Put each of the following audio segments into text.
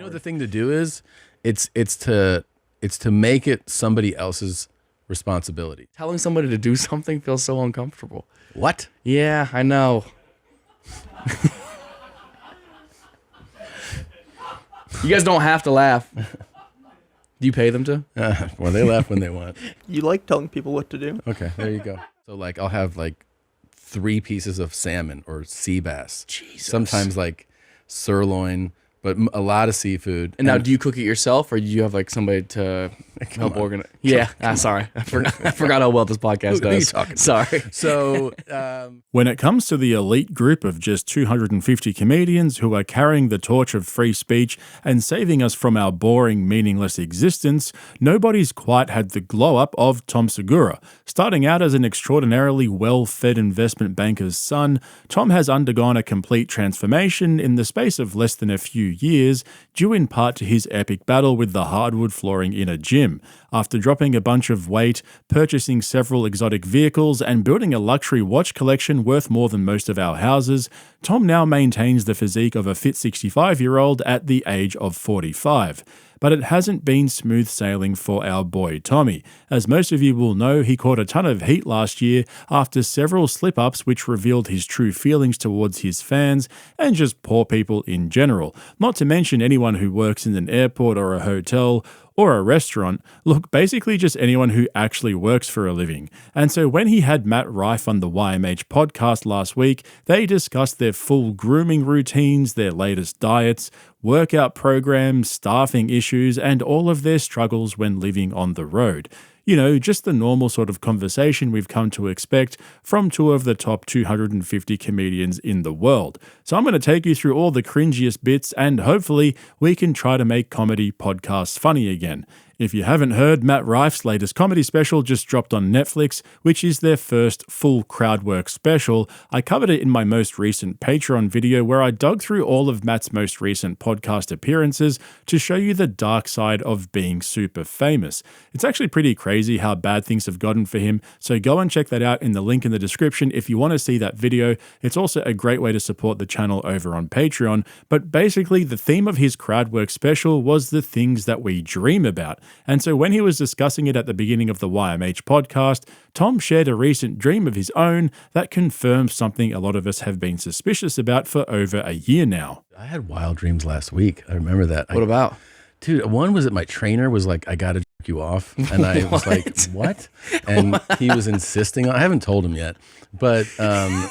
You know, the thing to do is it's to make it somebody else's responsibility. Telling somebody to do something feels so uncomfortable. What? Yeah, I know. You guys don't have to laugh. Do you pay them to? Well, they laugh when they want. You like telling people what to do. Okay, there you go. So like I'll have like 3 pieces of salmon or sea bass. Jesus. Sometimes like sirloin, but a lot of seafood. And now, do you cook it yourself, or do you have like somebody to help organize? Yeah, sorry, I forgot how well this podcast does. Who are you talking to? Sorry. So When it comes to the elite group of just 250 comedians who are carrying the torch of free speech and saving us from our boring, meaningless existence, nobody's quite had the glow-up of Tom Segura. Starting out as an extraordinarily well-fed investment banker's son, Tom has undergone a complete transformation in the space of less than a few years, due in part to his epic battle with the hardwood flooring in a gym. After dropping a bunch of weight, purchasing several exotic vehicles, and building a luxury watch collection worth more than most of our houses, Tom now maintains the physique of a fit 65-year-old at the age of 45. But it hasn't been smooth sailing for our boy Tommy. As most of you will know, he caught a ton of heat last year after several slip-ups which revealed his true feelings towards his fans and just poor people in general. Not to mention anyone who works in an airport or a hotel or a restaurant. Look, basically just anyone who actually works for a living. And so when he had Matt Rife on the YMH podcast last week, they discussed their full grooming routines, their latest diets, workout programs, staffing issues, and all of their struggles when living on the road. You know, just the normal sort of conversation we've come to expect from 2 of the top 250 comedians in the world. So I'm going to take you through all the cringiest bits, and hopefully we can try to make comedy podcasts funny again. If you haven't heard, Matt Rife's latest comedy special just dropped on Netflix, which is their first full crowd work special. I covered it in my most recent Patreon video where I dug through all of Matt's most recent podcast appearances to show you the dark side of being super famous. It's actually pretty crazy how bad things have gotten for him, so go and check that out in the link in the description if you want to see that video. It's also a great way to support the channel over on Patreon, but basically the theme of his crowd work special was the things that we dream about. And so when he was discussing it at the beginning of the YMH podcast, Tom shared a recent dream of his own that confirms something a lot of us have been suspicious about for over a year now. I had wild dreams last week. I remember that. What about? Dude, one was that my trainer was like, I got to jerk you off. And I was like, what? And he was insisting on, I haven't told him yet, but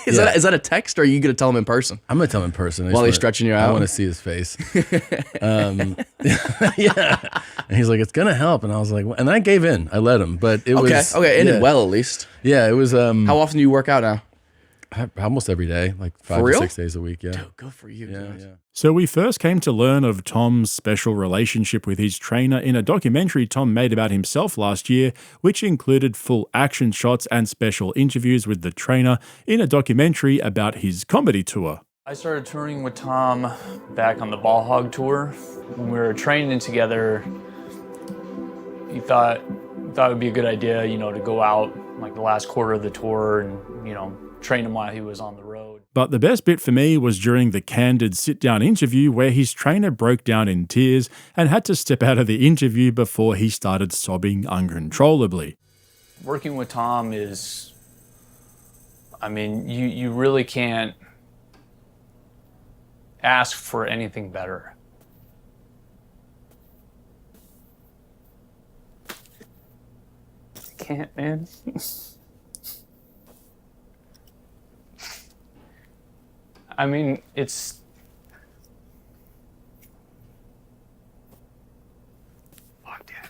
Is that a text, or are you going to tell him in person? I'm going to tell him in person. While he's stretching you out? I want to see his face. Yeah. And he's like, it's going to help. And I was like, well, and I gave in. I let him, but it was. Okay, ended well at least. Yeah, it was. How often do you work out now? Almost every day, like 5 For to real? 6 days a week. Yeah. Dude, good for you guys. Yeah. So we first came to learn of Tom's special relationship with his trainer in a documentary Tom made about himself last year, which included full action shots and special interviews with the trainer in a documentary about his comedy tour. I started touring with Tom back on the Ball Hog tour. When we were training together, he thought it would be a good idea, to go out like the last quarter of the tour and, train him while he was on the road. But the best bit for me was during the candid sit-down interview where his trainer broke down in tears and had to step out of the interview before he started sobbing uncontrollably. Working with Tom is, you really can't ask for anything better. I can't, man. It's... Fuck, yeah.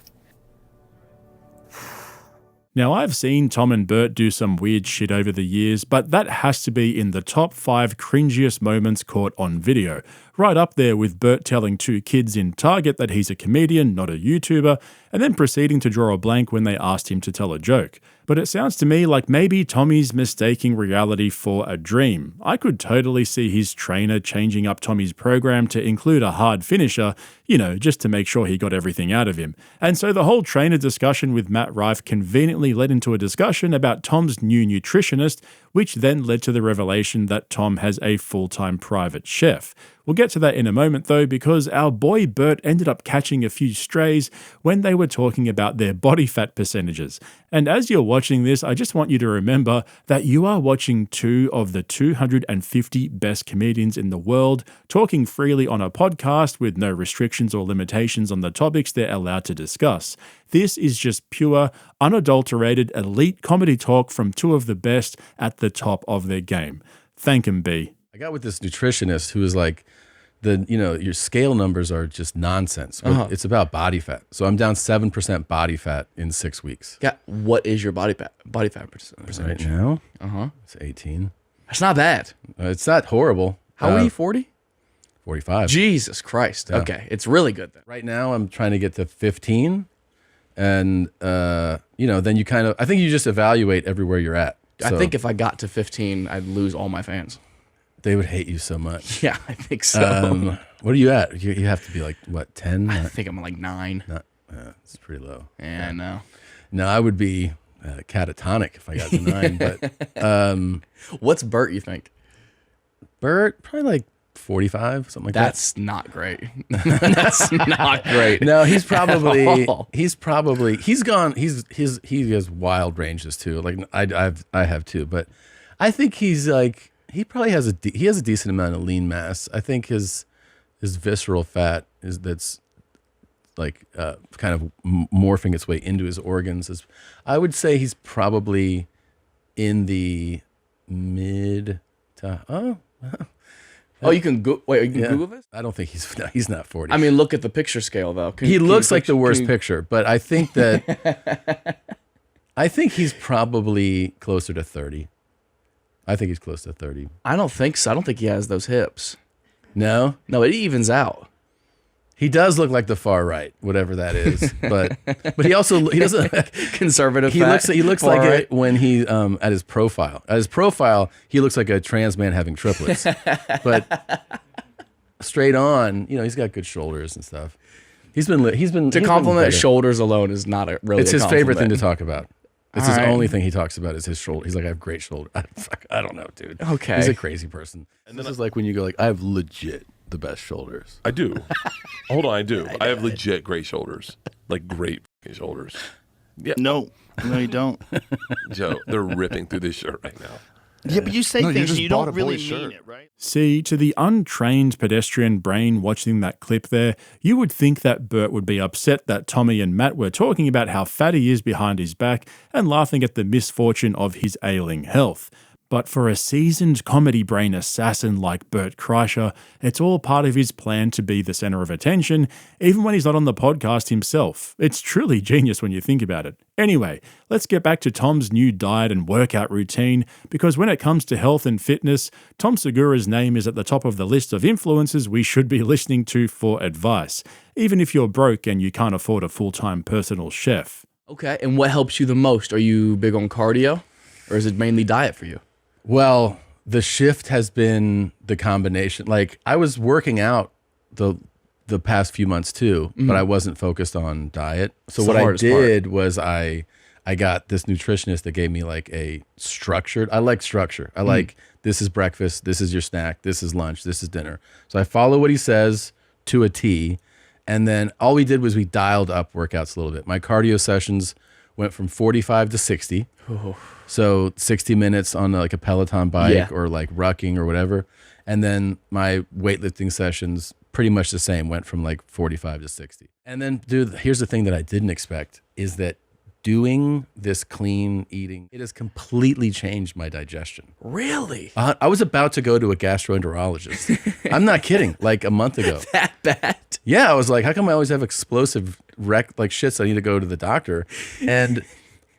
Now, I've seen Tom and Bert do some weird shit over the years, but that has to be in the top 5 cringiest moments caught on video. Right up there with Bert telling 2 kids in Target that he's a comedian, not a YouTuber, and then proceeding to draw a blank when they asked him to tell a joke. But it sounds to me like maybe Tommy's mistaking reality for a dream. I could totally see his trainer changing up Tommy's program to include a hard finisher, just to make sure he got everything out of him. And so the whole trainer discussion with Matt Rife conveniently led into a discussion about Tom's new nutritionist, which then led to the revelation that Tom has a full-time private chef. We'll get to that in a moment though, because our boy Bert ended up catching a few strays when they were talking about their body fat percentages. And as you're watching this, I just want you to remember that you are watching 2 of the 250 best comedians in the world talking freely on a podcast with no restrictions or limitations on the topics they're allowed to discuss. This is just pure, unadulterated, elite comedy talk from 2 of the best at the top of their game. Thank 'em, B. I got with this nutritionist who was like, your scale numbers are just nonsense. But it's about body fat. So I'm down 7% body fat in 6 weeks. Yeah. What is your body fat percentage? Right now, it's 18. That's not bad. It's not horrible. How are you? 40? 45. Jesus Christ. Okay, it's really good then. Right now, I'm trying to get to 15, and then you kind of. I think you just evaluate everywhere you're at. I think if I got to 15, I'd lose all my fans. They would hate you so much. Yeah, I think so. What are you at? You have to be like, what, 10? I think I'm like 9. It's pretty low. Yeah, I know. No, I would be catatonic if I got to 9. But what's Bert, you think? Bert, probably like 45, something like that. That's not great. That's not great. No, he has wild ranges too. Like I have too, but I think he's like, he probably has a decent amount of lean mass. I think his visceral fat that's like kind of morphing its way into his organs. I would say he's probably in the mid to you can Google this? I don't think he's not 40. I mean, look at the picture scale though. He looks like the worst picture, but I think that I think he's probably closer to 30. I think he's close to 30. I don't think so. I don't think he has those hips. No, it evens out. he does look like the far right, whatever that is. But he doesn't. Conservative. He looks like right. it when he at his profile. At his profile, he looks like a trans man having triplets. But straight on, he's got good shoulders and stuff. He's been to compliment shoulders alone is not really. It's a his favorite thing to talk about. It's All his right. only thing he talks about is his shoulder. He's like, I have great shoulder. I don't know, dude. Okay. He's a crazy person. And this is like when you go like, I have legit the best shoulders. I do. Hold on, I do. I have legit great shoulders. Like great shoulders. Yeah. No, you don't. Joe, they're ripping through this shirt right now. Yeah, but you say things just and you bought don't a really boy's mean shirt. it, right? See, to the untrained pedestrian brain watching that clip there, you would think that Bert would be upset that Tommy and Matt were talking about how fat he is behind his back and laughing at the misfortune of his ailing health. But for a seasoned comedy brain assassin like Bert Kreischer, it's all part of his plan to be the center of attention, even when he's not on the podcast himself. It's truly genius when you think about it. Anyway, let's get back to Tom's new diet and workout routine, because when it comes to health and fitness, Tom Segura's name is at the top of the list of influencers we should be listening to for advice, even if you're broke and you can't afford a full-time personal chef. Okay, and what helps you the most? Are you big on cardio, or is it mainly diet for you? Well, the shift has been the combination. Like I was working out the past few months too, but I wasn't focused on diet. So what I did was I got this nutritionist that gave me like a structured. I like structure. I like this is breakfast, this is your snack, this is lunch, this is dinner. So I follow what he says to a T, and then all we did was we dialed up workouts a little bit. My cardio sessions went from 45 to 60. So 60 minutes on like a Peloton bike or like rucking or whatever. And then my weightlifting sessions, pretty much the same, went from like 45 to 60. And then, dude, here's the thing that I didn't expect is that doing this clean eating, it has completely changed my digestion. Really? I was about to go to a gastroenterologist. I'm not kidding. Like a month ago. That bad? Yeah, I was like, how come I always have explosive like shit, so I need to go to the doctor? And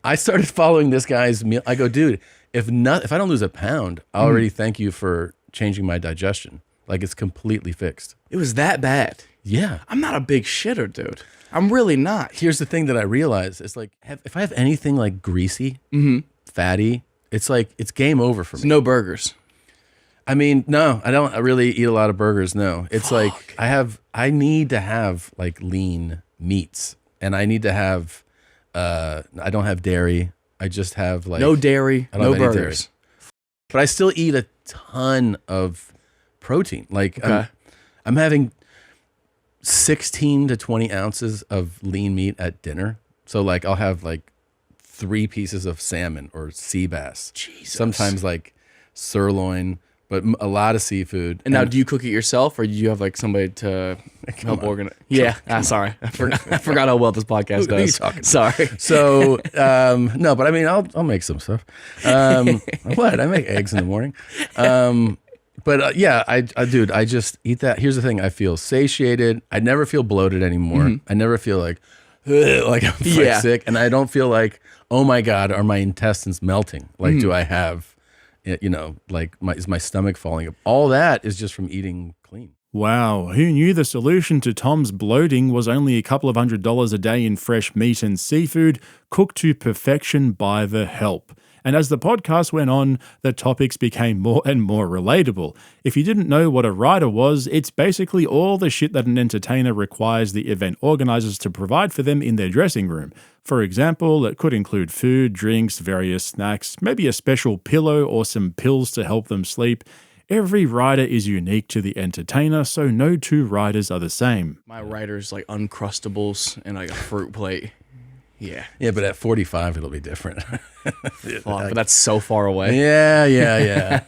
I started following this guy's meal. I go, dude, if I don't lose a pound, I already thank you for changing my digestion. Like it's completely fixed. It was that bad? Yeah. I'm not a big shitter, dude. I'm really not. Here's the thing that I realized. It's like, if I have anything like greasy, fatty, it's like, it's game over for me. No burgers. I mean, no, I don't really eat a lot of burgers. No, it's like I need to have like lean meats, and I need to have, I don't have dairy. I just have like no dairy, no burgers. But I still eat a ton of protein. Like, Okay. I'm having 16 to 20 ounces of lean meat at dinner. So like I'll have like 3 pieces of salmon or sea bass. Jesus. Sometimes like sirloin, but a lot of seafood. And now, do you cook it yourself, or do you have like somebody to help organize? Yeah, sorry, I forgot how well this podcast Who are you does. talking to? Sorry. So no, but I mean, I'll make some stuff. What? I make eggs in the morning. But yeah, I just eat that. Here's the thing: I feel satiated. I never feel bloated anymore. I never feel like I'm sick, and I don't feel like, oh my God, are my intestines melting? Like, do I have, like is my stomach falling up? All that is just from eating clean. Wow, who knew the solution to Tom's bloating was only a couple of $100s a day in fresh meat and seafood, cooked to perfection by the help. And as the podcast went on, the topics became more and more relatable. If you didn't know what a rider was, it's basically all the shit that an entertainer requires the event organizers to provide for them in their dressing room. For example, it could include food, drinks, various snacks, maybe a special pillow or some pills to help them sleep. Every rider is unique to the entertainer, so no 2 riders are the same. My rider's like Uncrustables and like a fruit plate. Yeah. Yeah, but at 45, it'll be different. Fuck, but that's so far away. Yeah.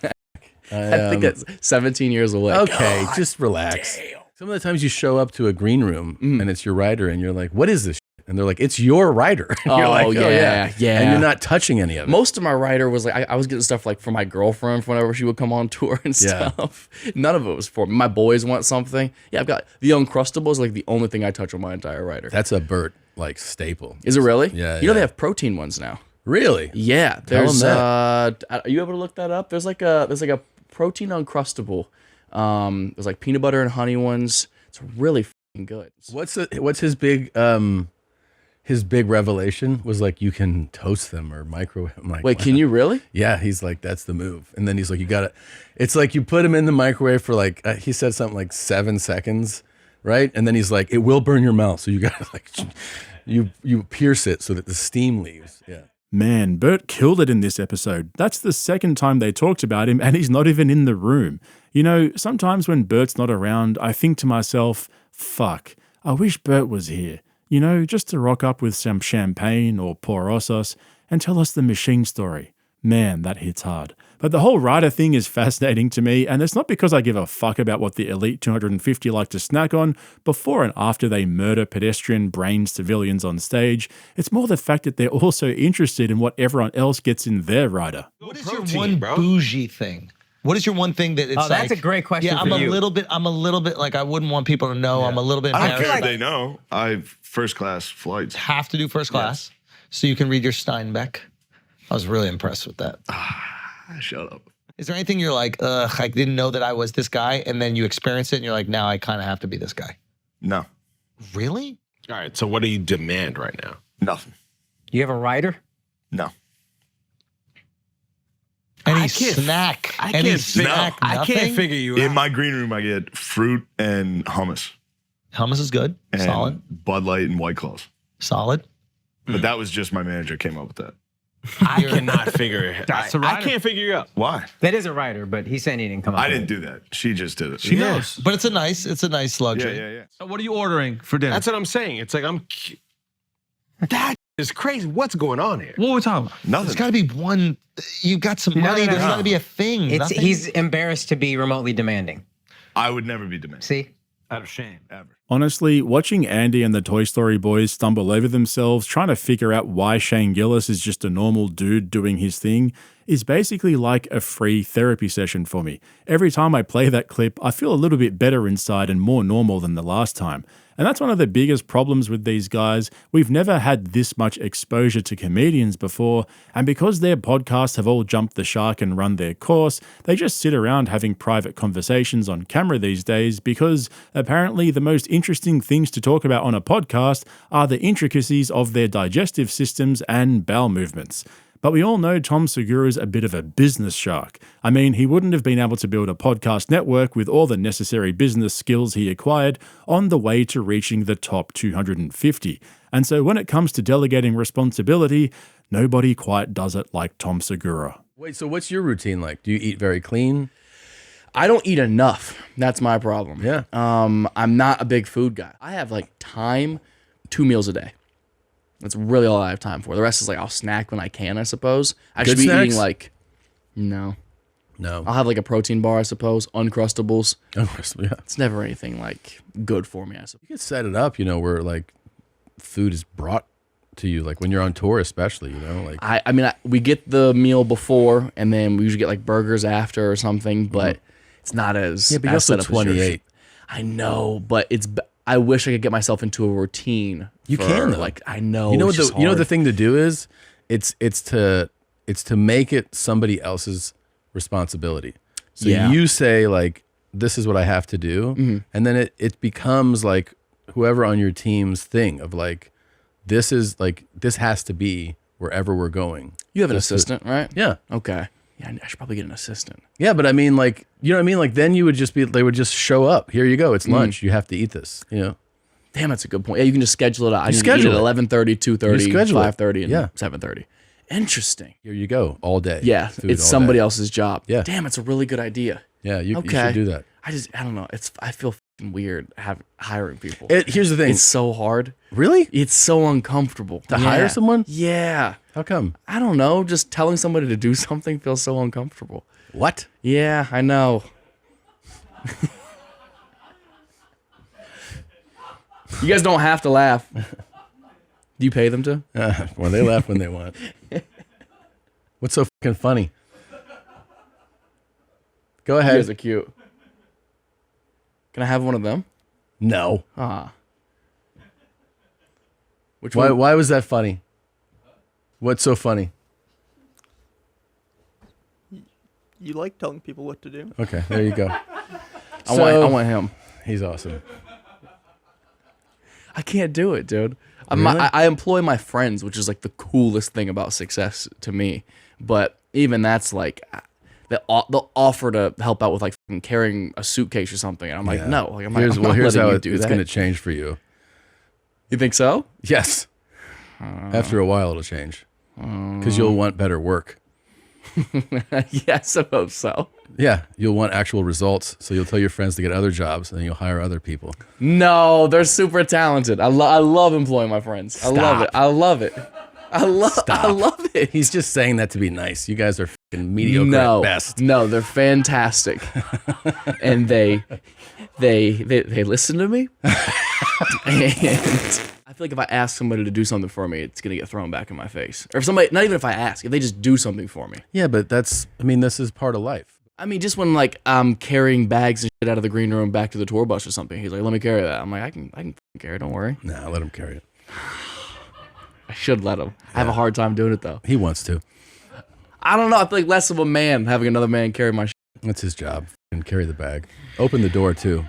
I think that's 17 years away. Okay, just relax. Damn. Some of the times you show up to a green room and it's your rider, and you're like, "What is this?" shit? And they're like, "It's your rider." And you're like, yeah. And you're not touching any of it. Most of my rider was like, I was getting stuff like for my girlfriend whenever she would come on tour and stuff. None of it was for me. My boys want something. Yeah, I've got the Uncrustables, like the only thing I touch on my entire rider. That's a Bert like staple. Is it really? Yeah. You know they have protein ones now. Really? Yeah. Tell There's them are you able to look that up? There's like a protein Uncrustable. There's like peanut butter and honey ones. It's really fucking good. What's his big revelation was like you can toast them or microwave. I'm like, Wait, can you really? Yeah, he's like, that's the move. And then he's like, it's like you put them in the microwave for like, he said something like 7 seconds, right? And then he's like, it will burn your mouth. So you gotta like, you pierce it so that the steam leaves. Yeah. Man, Bert killed it in this episode. That's the second time they talked about him, and he's not even in the room. You know, sometimes when Bert's not around, I think to myself, fuck, I wish Bert was here. You know, just to rock up with some champagne or porosos and tell us the machine story. Man, that hits hard. But the whole rider thing is fascinating to me, and it's not because I give a fuck about what the elite 250 like to snack on before and after they murder pedestrian brain civilians on stage. It's more the fact that they're also interested in what everyone else gets in their rider. What is your one bougie thing? What is your one thing that it's like? Oh, that's a great question. Yeah, I'm a little bit like I wouldn't want people to know. I'm a little bit I don't embarrassed. care if they know. I have first class flights. Have to do first class, so you can read your Steinbeck. I was really impressed with that. Shut up. Is there anything you're like, ugh, I didn't know that I was this guy, and then you experience it and you're like, now I kind of have to be this guy? No. Really? All right, so what do you demand right now? Nothing. You have a rider? No. Any snack? I Any can't snack? I Nothing? can't figure you out. In my green room, I get fruit and hummus. Hummus is good. And Solid. Bud Light and White Claws. Solid. But that was just my manager came up with that. I cannot figure it out. a rider. I can't figure you out. Why? That is a rider, but he's saying he didn't come up I with didn't it. do that. She just did it. She knows. But it's a nice luxury. Yeah. So what are you ordering for dinner? That's what I'm saying. It's like that is crazy. What's going on here? What are we talking about? Nothing. There's got to be one. You got some money. There's got to be a thing. He's embarrassed to be remotely demanding. I would never be demanding. See? Out of shame. Ever. Honestly, watching Andy and the Toy Story boys stumble over themselves trying to figure out why Shane Gillis is just a normal dude doing his thing is basically like a free therapy session for me. Every time I play that clip, I feel a little bit better inside and more normal than the last time. And that's one of the biggest problems with these guys. We've never had this much exposure to comedians before, and because their podcasts have all jumped the shark and run their course, they just sit around having private conversations on camera these days because apparently the most interesting things to talk about on a podcast are the intricacies of their digestive systems and bowel movements. But we all know Tom Segura's a bit of a business shark. I mean, he wouldn't have been able to build a podcast network with all the necessary business skills he acquired on the way to reaching the top 250. And so when it comes to delegating responsibility, nobody quite does it like Tom Segura. Wait, so what's your routine like? Do you eat very clean? I don't eat enough. That's my problem. Yeah. I'm not a big food guy. I have like time, 2 meals a day. That's really all I have time for. The rest is like I'll snack when I can, I suppose. I should be eating like, no. I'll have like a protein bar, I suppose. Uncrustables. Yeah. It's never anything like good for me, I suppose. You can set it up, where like food is brought to you, like when you're on tour, especially, like I mean, we get the meal before, and then we usually get like burgers after or something, but it's not as but you're also set up as yours. 28. I know, but I wish I could get myself into a routine. You can though. Like I know. You know it's what just the hard. the thing to do is it's to make it somebody else's responsibility. So you say like, this is what I have to do, and then it becomes like whoever on your team's thing of like, this has to be wherever we're going. You have an assistant, right? Yeah. Okay. Yeah, I should probably get an assistant. Yeah, but I mean, like, you know what I mean? Like, then you would they would just show up. Here you go. It's lunch. You have to eat this, Damn, that's a good point. Yeah, you can just schedule it out. I need schedule to eat at it. 11:30, 2:30, 5:30, and Yeah. 7:30. Interesting. Here you go. All day. Yeah, Food it's all somebody day. else's job. Yeah. Damn, it's a really good idea. Yeah, you should do that. I don't know. I feel f***ing weird hiring people. Here's the thing. It's so hard. Really? It's so uncomfortable. To hire someone? Yeah. How come? I don't know. Just telling somebody to do something feels so uncomfortable. What? Yeah, I know. You guys don't have to laugh. Do you pay them to? Well, they laugh when they want. What's so fucking funny? Go ahead. You guys are cute. Can I have one of them? No. Which one? Why was that funny? What's so funny? You like telling people what to do. Okay, there you go. I want him. He's awesome. I can't do it, dude. Really? I employ my friends, which is like the coolest thing about success to me. But even that's like, they'll offer to help out with like fucking carrying a suitcase or something, and I'm like, no. Like, here's how it's it's going to change for you. You think so? Yes. After a while, it'll change because you'll want better work. Yeah, I suppose so. Yeah, you'll want actual results, so you'll tell your friends to get other jobs, and then you'll hire other people. No, they're super talented. I love employing my friends. I love it. I love it. I love it. He's just saying that to be nice. You guys are fucking mediocre at best. No, they're fantastic, and they listen to me. And I feel like if I ask somebody to do something for me, it's gonna get thrown back in my face. Or if somebody, not even if I ask, if they just do something for me. Yeah, but this is part of life. I mean, just when like I'm carrying bags and shit out of the green room back to the tour bus or something, he's like, "Let me carry that." I'm like, "I can carry it. Don't worry." Nah, let him carry it. I should let him. I have a hard time doing it though. He wants to. I don't know. I feel like less of a man having another man carry my shit. That's his job. And carry the bag. Open the door too.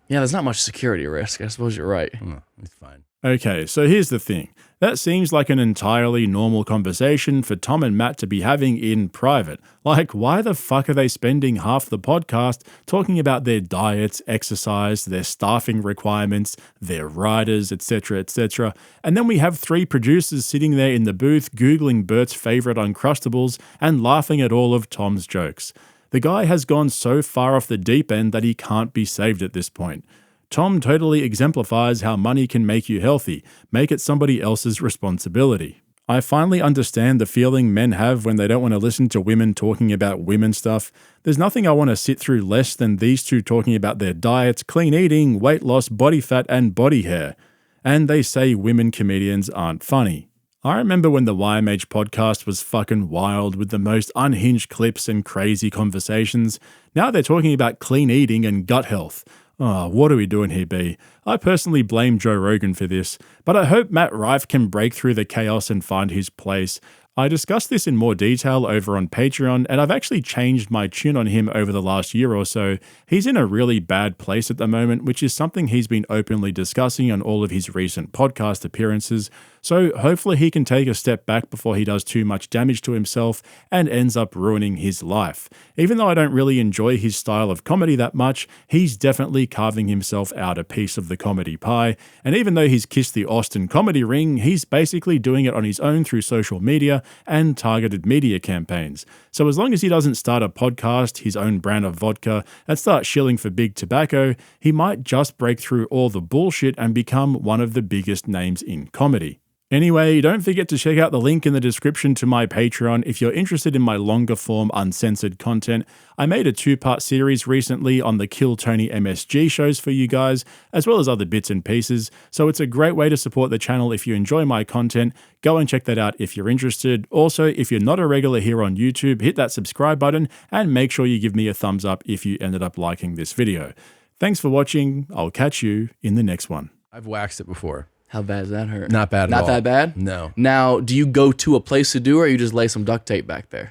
Yeah, there's not much security risk. I suppose you're right. It's fine. Okay, so here's the thing. That seems like an entirely normal conversation for Tom and Matt to be having in private. Like, why the fuck are they spending half the podcast talking about their diets, exercise, their staffing requirements, their riders, etc., etc., and then we have 3 producers sitting there in the booth Googling Bert's favorite Uncrustables and laughing at all of Tom's jokes. The guy has gone so far off the deep end that he can't be saved at this point. Tom totally exemplifies how money can make you healthy, make it somebody else's responsibility. I finally understand the feeling men have when they don't want to listen to women talking about women stuff. There's nothing I want to sit through less than these two talking about their diets, clean eating, weight loss, body fat, and body hair. And they say women comedians aren't funny. I remember when the YMH podcast was fucking wild with the most unhinged clips and crazy conversations. Now they're talking about clean eating and gut health. Oh, what are we doing here, B? I personally blame Joe Rogan for this, but I hope Matt Rife can break through the chaos and find his place. I discussed this in more detail over on Patreon, and I've actually changed my tune on him over the last year or so. He's in a really bad place at the moment, which is something he's been openly discussing on all of his recent podcast appearances, So hopefully he can take a step back before he does too much damage to himself and ends up ruining his life. Even though I don't really enjoy his style of comedy that much, he's definitely carving himself out a piece of the comedy pie. And even though he's kissed the Austin comedy ring, he's basically doing it on his own through social media and targeted media campaigns. So as long as he doesn't start a podcast, his own brand of vodka, and start shilling for big tobacco, he might just break through all the bullshit and become one of the biggest names in comedy. Anyway, don't forget to check out the link in the description to my Patreon if you're interested in my longer form uncensored content. I made a 2-part series recently on the Kill Tony MSG shows for you guys, as well as other bits and pieces, so it's a great way to support the channel if you enjoy my content. Go and check that out if you're interested. Also, if you're not a regular here on YouTube, hit that subscribe button and make sure you give me a thumbs up if you ended up liking this video. Thanks for watching. I'll catch you in the next one. I've waxed it before. How bad does that hurt? Not bad at all. Not that bad? No. Now, do you go to a place to do it, or you just lay some duct tape back there?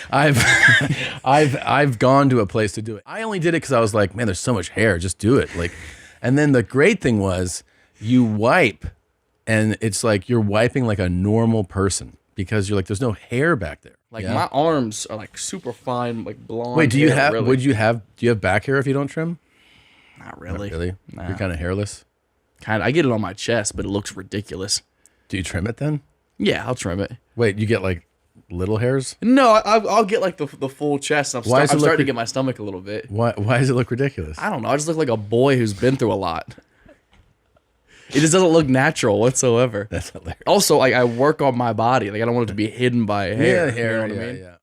I've gone to a place to do it. I only did it because I was like, man, there's so much hair. Just do it. And then the great thing was, you wipe, and it's like you're wiping like a normal person because you're like, there's no hair back there. Like my arms are like super fine, like blonde. Wait, do you have? Really. Do you have back hair if you don't trim? Not really. Not really. Nah. You're kind of hairless. Kind of. I get it on my chest, but it looks ridiculous. Do you trim it then? Yeah, I'll trim it. Wait, you get like little hairs? No, I'll get like the full chest. I'm starting to get my stomach a little bit. Why does it look ridiculous? I don't know. I just look like a boy who's been through a lot. It just doesn't look natural whatsoever. That's hilarious. Also, like I work on my body. Like I don't want it to be hidden by hair. Yeah, hair. You know what I mean? Yeah.